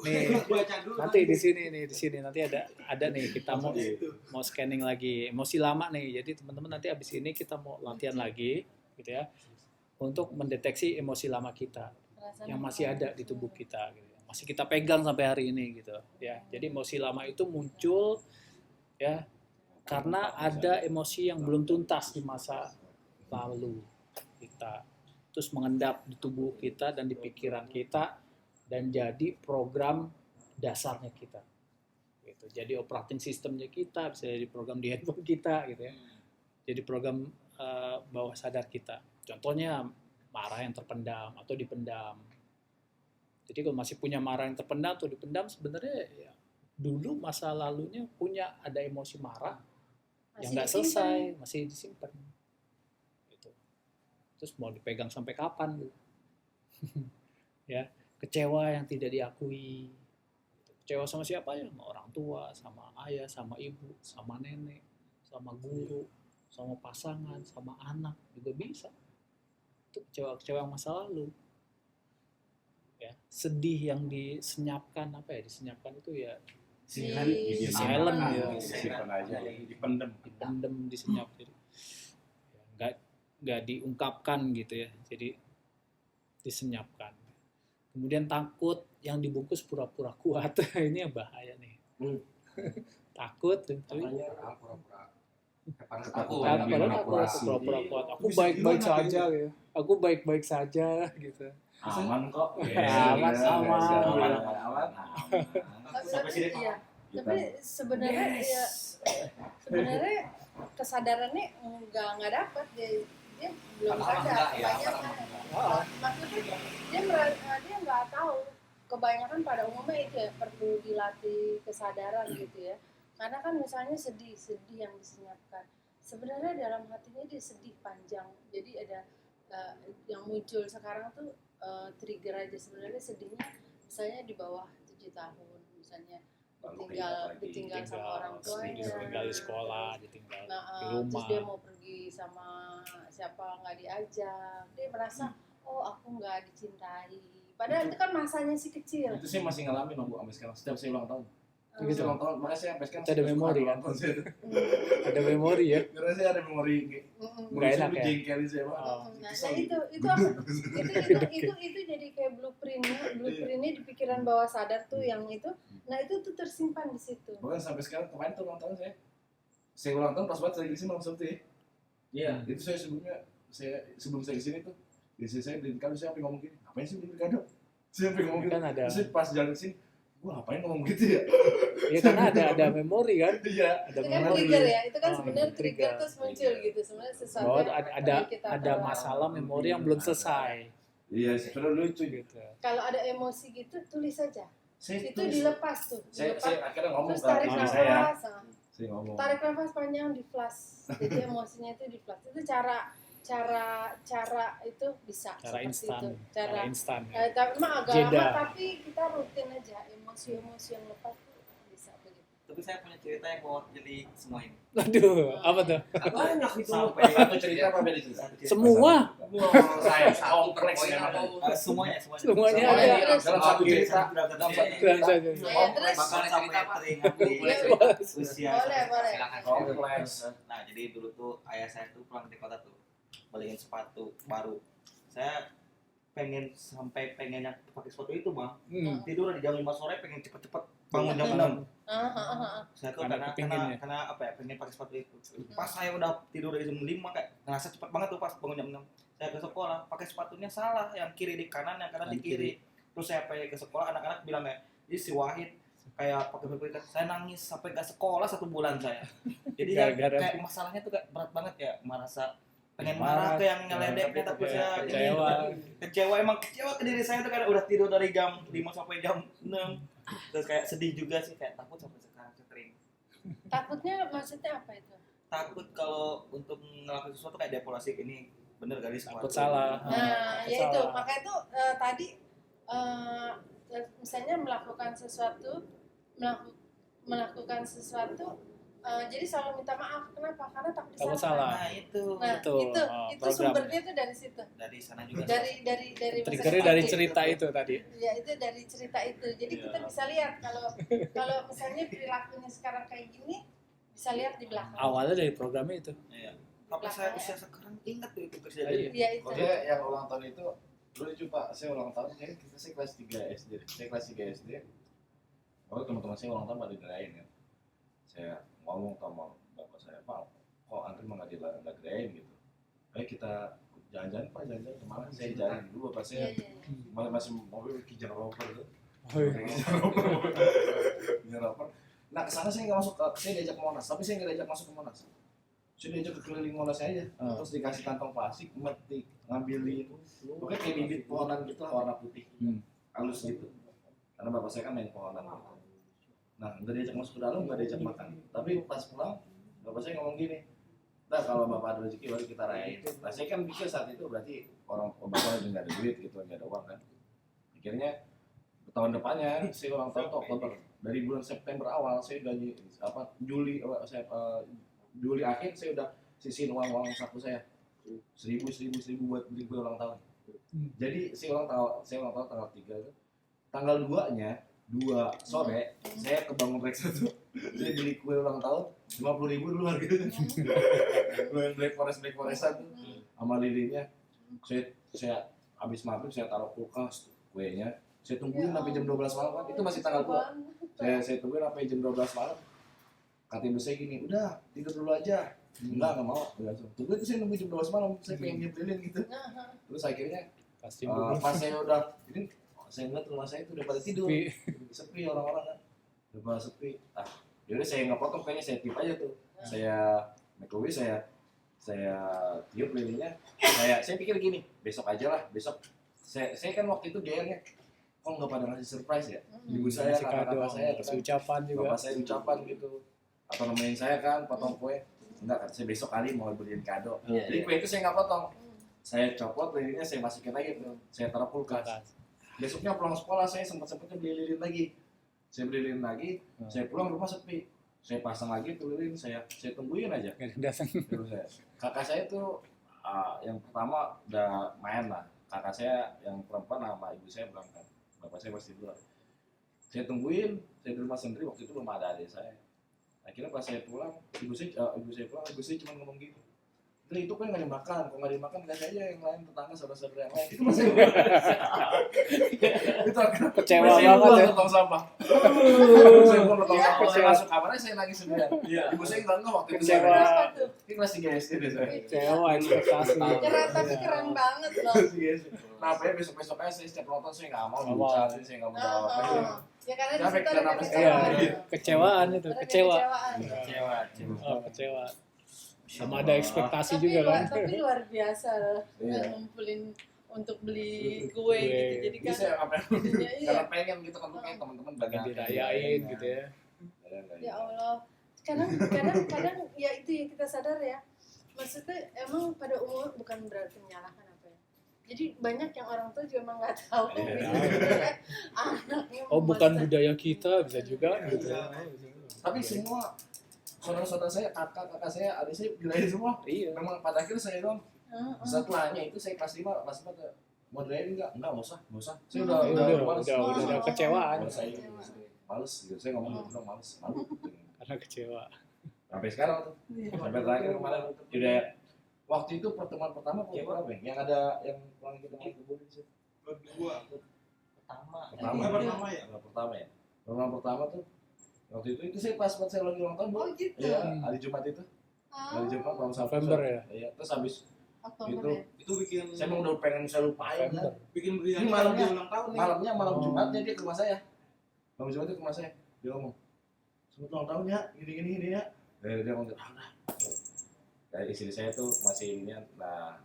Nih, nanti di sini nanti ada nih kita mau scanning lagi emosi lama nih. Jadi teman-teman nanti abis ini kita mau latihan lagi, gitu ya, untuk mendeteksi emosi lama kita yang masih ada di tubuh kita, gitu. Masih kita pegang sampai hari ini, gitu ya. Jadi emosi lama itu muncul ya karena ada emosi yang belum tuntas di masa lalu kita, terus mengendap di tubuh kita dan di pikiran kita dan jadi program dasarnya kita gitu. Jadi operating sistemnya kita bisa jadi program di handphone kita gitu ya, jadi program bawah sadar kita. Contohnya marah yang terpendam atau dipendam. Jadi kalau masih punya marah yang terpendam atau dipendam, sebenarnya ya, dulu masa lalunya punya ada emosi marah yang nggak selesai, masih disimpan gitu. Terus mau dipegang sampai kapan gitu. Ya, kecewa yang tidak diakui. Kecewa sama siapa ya? Sama orang tua, sama ayah, sama ibu, sama nenek, sama guru, sama pasangan, sama anak juga bisa. Itu kecewa masa lalu. Ya, sedih yang disenyapkan, apa ya? Disenyapkan itu ya silent ya, dipendem, disenyap, jadi nggak diungkapkan gitu ya, jadi disenyapkan. Kemudian takut yang dibungkus pura-pura kuat. Ini yang bahaya nih. Takut pura-pura kuat. Aku baik-baik saja gitu. Aku baik-baik saja gitu. Aman kok. Aman. Sampai sini iya. Tapi sebenarnya ya kesadarannya nggak dapat dia belum sadar kebanyakan. Maksudnya dia nggak tahu, kebanyakan pada umumnya itu ya perlu dilatih kesadaran gitu ya. Karena kan misalnya sedih yang disenyapkan, sebenarnya dalam hatinya dia sedih panjang. Jadi ada yang muncul sekarang tuh trigger aja, sebenarnya sedihnya misalnya di bawah 7 tahun misalnya, ditinggal sama orang tuanya, ditinggal di sekolah, ditinggal di rumah, terus dia mau pergi sama siapa nggak diajak, dia merasa oh aku nggak dicintai, padahal itu kan masanya si kecil. Itu sih masih ngalamin Bu sampai sekarang, setiap saya ulang tahun. Gitu. Ulang tahun, makanya saya sampai sekarang ada memori kan? Ada memori ya? Karena saya ada memori nggak enak ya? Jengkelin saya Pak. Itu jadi kayak blueprintnya di pikiran bawah sadar tuh yang itu. Nah itu tuh tersimpan di situ. Bahkan sampai sekarang, kemarin tuh ulang tahun saya ulang tahun pas banget saya di sini malam Sabtu ya. Iya. Itu saya sebelum saya di sini tuh, biasanya saya beli kado, saya sampai ngomong gini, ngapain sih beli kado? Saya sampai ngomong kan gitu. Terus pas jalan ke sini, gua ngapain ngomong gitu ya? Iya karena ada memori kan? Iya. Itu kan trigger ya, itu kan sebenarnya trigger terus muncul gitu, sebenarnya sesuatu ada masalah memori yang belum selesai. Iya, sebenarnya lucu gitu. Kalau ada emosi gitu, tulis saja. Itu tulis. Dilepas tuh. Saya akhirnya ngomong terus tarik nafas. Saya ngomong. Tarik nafas panjang, di flash. Jadi emosinya itu di flash. Itu cara itu bisa cara instan. Cara instan. Tapi agak lama, tapi kita rutin aja emosi yang lepas tuh bisa begitu. Tapi saya punya cerita yang mau jadi semua ini. Aduh, apa tuh? Banyak itu. Sampai satu cerita apa beda cerita? Semua. Saya kompleks Semuanya ada. Dalam satu cerita. Bahkan sampai teringat di usia. Boleh. Kompleks. Nah, jadi dulu tuh ayah saya tuh pulang dari kota tuh, beliin sepatu baru. Saya pengen pakai sepatu itu Bang. Tidur di jam 5 sore, pengen cepet-cepet bangun jam 6. Saya tuh karena apa ya, pengen pakai sepatu itu. Pas saya udah tidur dari jam 5 kayak ngerasa cepet banget tuh pas bangun jam 6. Saya ke sekolah, pakai sepatunya salah, yang kiri di kanan, yang kanan di kiri. Terus saya pakai ke sekolah, anak-anak bilang kayak, "Ini si Wahid kayak pakai sepatu." Saya nangis sampai ke sekolah 1 bulan saya. Jadi kayak masalahnya tuh kayak berat banget ya, merasa pengen marah ke yang ngeledeknya, tapi saya kecewa ke diri saya tuh, karena udah tidur dari jam 5 sampai jam 6. Terus kayak sedih juga sih, kayak takut sampai sekarang sering. Takutnya maksudnya apa itu? Takut kalau untuk ngelakuin sesuatu kayak depolasi ini bener kali takut salah. Nah, ya itu makanya itu tadi misalnya melakukan sesuatu jadi selalu minta maaf. Kenapa? Karena takut Takut disalahkan. salah. Nah itu Nah, Itu, itu program. sumbernya tuh dari situ. dari sana juga. Dari Triggernya dari cerita itu tadi. Ya itu dari cerita itu. Jadi kita bisa lihat kalau misalnya perilakunya sekarang kayak gini, bisa lihat di belakang. Awalnya dari programnya itu. Iya. Apa saya usia sekarang ingat tuh itu Iya. kejadian. Iya itu. Kalau saya yang ulang tahun itu dulu coba saya ulang tahun saya kelas 3 SD. Saya kelas 3 SD. Oh teman-teman saya ulang tahun pada dirayain kan. Saya ngomong sama bapak saya, Pak, kok Andri mah nggak dirayain gitu. Ayo kita jalan-jalan Pak, jalan-jalan kemana? Saya jalan dulu bapak saya Iya, iya. masih mobil Kijang Rover tuh. Oh, iya. Kijang Rover. Nah kesana saya nggak masuk, saya diajak ke Monas, tapi saya nggak diajak masuk ke Monas. Saya diajak ke keliling Monas aja, terus dikasih kantong plastik, metik, ngambilin, pokoknya kayak bibit pohonan gitu lah warna putih, halus gitu. Karena bapak saya kan main pohonan. Nah nggak diajak masuk ke dalam, nggak diajak makan. Tapi pas pulang, bapak saya ngomong gini, nah kalau bapak ada rezeki baru kita rayain. Nah saya kan pikir saat itu berarti bapak lagi nggak ada duit gitu, nggak ada uang kan. Akhirnya tahun depannya saya ulang tahun tuh Oktober. Dari bulan September awal saya udah Juli akhir saya udah sisihin uang saku saya 1000 buat beli kue ulang tahun. Jadi saya ulang tahun tanggal 3 itu. Tanggal 2-nya 2 sore saya ke Bangun Rex itu. Saya beli kue ulang tahun 50.000 dulu harganya. Black Forestan tuh sama lilinnya. Saya habis maghrib saya taruh kulkas kuenya. Saya tungguin sampai jam 12 malam kan. Itu masih tanggal 2. Saya tungguin sampai jam 12 malam. Kata ibu saya gini, udah tidur dulu aja. Enggak mau. Tunggu itu saya nunggu jam 12 malam. Saya pengen nyebelin gitu. Terus akhirnya pas saya udah ini saya ngeliat rumah saya itu udah pada tidur. Sepi orang-orang kan. Udah pada sepi. Yaudah saya nggak potong, kayaknya saya tip aja tuh. Saya make away, saya tiup lilinnya. Saya pikir gini, besok aja lah. Besok saya kan waktu itu GR-nya kok nggak pada ngasih surprise ya? Ibu saya, kakak-kakak saya, kasih ucapan juga. bapak saya ucapan gitu. Atau nemenin saya kan potong kue. Enggak kan, saya besok kali mau beliin kado. Jadi kue itu saya nggak potong. Saya copot lilinnya, saya masukin lagi tuh. Saya taruh kulkas. Besoknya pulang sekolah saya sempat-sempatnya beli lilin lagi. Saya beli lilin lagi, saya pulang rumah sepi. Saya pasang lagi tuh lilin, saya tungguin aja. Terus kakak saya tuh yang pertama udah main lah. Kakak saya yang perempuan sama ibu saya berangkat. Bapak saya masih di luar. Saya tungguin, saya di rumah sendiri, waktu itu belum ada adik saya. Akhirnya pas saya pulang, ibu saya cuma ngomong gitu. Itu kan nggak dimakan, kalau nggak dimakan kasih aja yang lain, tetangga saudara-saudara yang lain. Itu masih itu Kecewa banget ya. Tong sampah. Saya buang tong sampah, saya masuk kamarnya saya nangis sendirian. Ibu saya nggak waktu itu saya Kecewa. ini kelas 3 SD deh saya. Kecewa ekspektasi. Keren, tapi keren banget loh. Nah, apa ya besok-besoknya saya setiap nonton saya nggak mau bicara, saya nggak mau jawab. Ya karena di Capek, situ ada kenapa kekecewaan. Iya, kecewaan itu, Ada kecewa. kekecewaan. Oh, kecewa. Sama ada ekspektasi juga kan. Tapi luar biasa loh. Iya. Ngumpulin untuk beli kue gitu. Jadi Jadi kan saya ngapain? iya. Karena pengen gitu kan kayak teman-teman banyak Dirayain gitu ya. Ya Allah. Kadang ya itu yang kita sadar ya. Maksudnya emang pada umumnya bukan berarti menyalahkan apa ya. Jadi banyak yang orang tua juga emang nggak tahu Iya. gitu. Anaknya Oh, bukan memasak. budaya kita, bisa juga gitu. Tapi semua saudara-saudara saya, kakak saya, adik saya dirayain semua. Iya. Memang pada akhirnya saya doang. Heeh. Setelahnya itu saya kelas 5 mau dirayain enggak usah. Saya Udah ada kecewaan Males saya gitu. Males gitu. Saya ngomong udah males, malu. karena kecewa. Sampai sekarang tuh. Sampai terakhir kemarin udah waktu itu pertemuan pertama berapa ya? Yang ada yang pulang kita main kebun itu. Pertama ya. Pertemuan pertama tuh waktu itu saya pas saya lagi ulang tahun. Oh gitu. Iya, hari Jumat itu. Hari Jumat malam Sabtu. November ya. Iya, terus habis Oktober ya. Itu bikin saya emang udah pengen saya lupain kan. bikin berian Ini malamnya. dia ulang tahun nih. Malam Jumatnya dia ke rumah saya. Malam Jumatnya ke rumah saya. Dia ngomong, "Selamat ulang tahun ya, gini ya." Dia ngomong, udah. Dari istri saya tuh masih ini, nah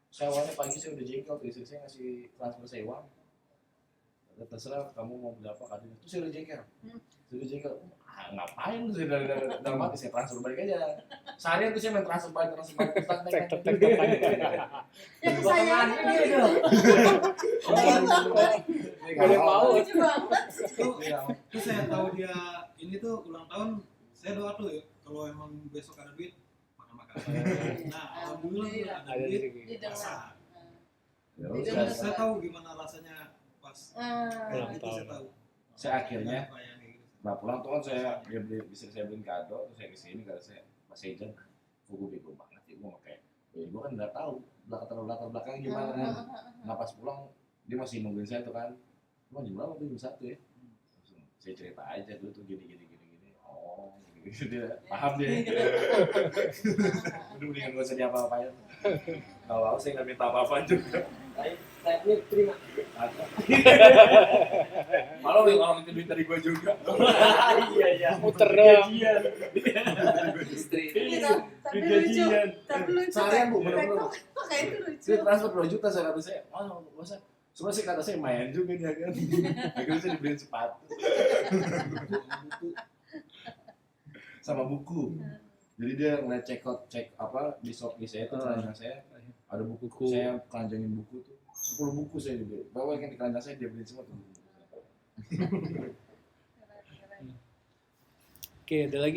saya awalnya pagi saya udah jengkel tuh, istri saya ngasih transfer saya uang. Terserah kamu mau berapa kadang. Terus saya udah jengkel. Ngapain tuh saya dalam hati saya transfer balik aja. Seharian tuh saya main transfer balik. Tek. Yang sayang Iya. Boleh mau. lucu banget. Itu saya tahu dia ini tuh ulang tahun, saya doa tuh ya kalau emang besok ada duit makan. Nah, alhamdulillah ada Ada duit rezeki. Didengar. masak. Ya, Jadi saya- Saya tahu gimana rasanya pas Ulang itu tahun. saya tahu. Saya akhirnya Apa yang kayak gitu. nah pulang tuh kan dia bisa saya beliin kado, terus saya kesini karena saya Mas Ejan, gue bego banget ya, gue pakai, gue kan nggak tahu latar belakang gimana kan. Nah pas pulang dia masih nungguin saya tuh kan, jam berapa tuh jam 1 ya, langsung saya cerita aja dulu tuh gini, oh gitu dia paham dia. Udah mendingan gak usah diapa-apain. Kalau saya nggak minta apa-apa juga. Saya terima. Malah udah kalau minta duit dari gue juga. Iya. Muter dong. Istri. Gitu, tapi lucu. Tapi lucu. Seharian, Bu, bener-bener. TikTok kayak itu lucu. Saya transfer 2 juta saya kata saya, oh nggak usah. Cuma sih kata saya main juga dia kan. Akhirnya saya dibeliin sepatu. Sama buku. Jadi dia ngeliat cek apa di Shopee saya itu keranjang saya ada buku saya keranjangin buku tuh 10 buku saya dibeli. Bawa yang di keranjang saya dia beliin semua tuh. Oke, ada lagi.